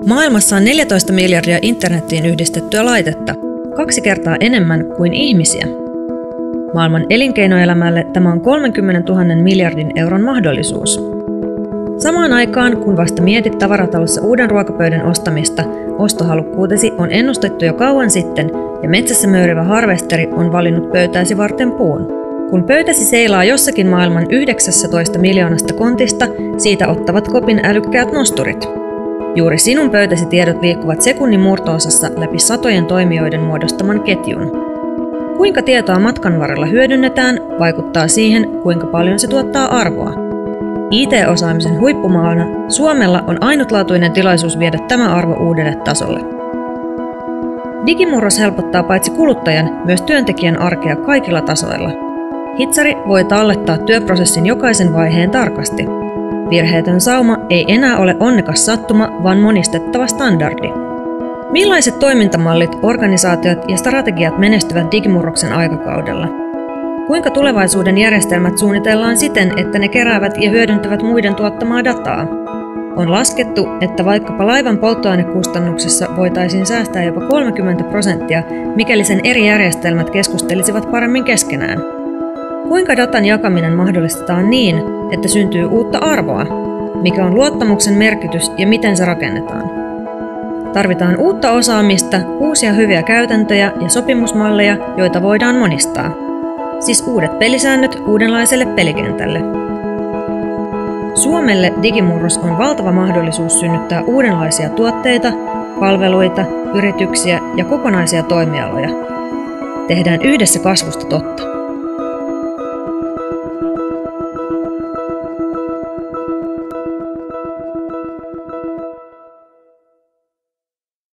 Maailmassa on 14 miljardia internettiin yhdistettyä laitetta, 2 kertaa enemmän kuin ihmisiä. Maailman elinkeinoelämälle tämä on 30 000 miljardin euron mahdollisuus. Samaan aikaan, kun vasta mietit tavaratalossa uuden ruokapöydän ostamista, ostohalukkuutesi on ennustettu jo kauan sitten ja metsässä möyrivä harvesteri on valinnut pöytääsi varten puun. Kun pöytäsi seilaa jossakin maailman 19 miljoonasta kontista, siitä ottavat kopin älykkäät nosturit. Juuri sinun pöytäsi tiedot liikkuvat sekunnin murto-osassa läpi satojen toimijoiden muodostaman ketjun. Kuinka tietoa matkan varrella hyödynnetään, vaikuttaa siihen, kuinka paljon se tuottaa arvoa. IT-osaamisen huippumaana Suomella on ainutlaatuinen tilaisuus viedä tämä arvo uudelle tasolle. Digimurros helpottaa paitsi kuluttajan, myös työntekijän arkea kaikilla tasoilla. Hitsari voi tallettaa työprosessin jokaisen vaiheen tarkasti. Virheetön sauma ei enää ole onnekas sattuma, vaan monistettava standardi. Millaiset toimintamallit, organisaatiot ja strategiat menestyvät digimurroksen aikakaudella? Kuinka tulevaisuuden järjestelmät suunnitellaan siten, että ne keräävät ja hyödyntävät muiden tuottamaa dataa? On laskettu, että vaikkapa laivan polttoainekustannuksissa voitaisiin säästää jopa 30%, mikäli sen eri järjestelmät keskustelisivat paremmin keskenään. Kuinka datan jakaminen mahdollistetaan niin, että syntyy uutta arvoa? Mikä on luottamuksen merkitys ja miten se rakennetaan? Tarvitaan uutta osaamista, uusia hyviä käytäntöjä ja sopimusmalleja, joita voidaan monistaa. Siis uudet pelisäännöt uudenlaiselle pelikentälle. Suomelle digimurros on valtava mahdollisuus synnyttää uudenlaisia tuotteita, palveluita, yrityksiä ja kokonaisia toimialoja. Tehdään yhdessä kasvusta totta.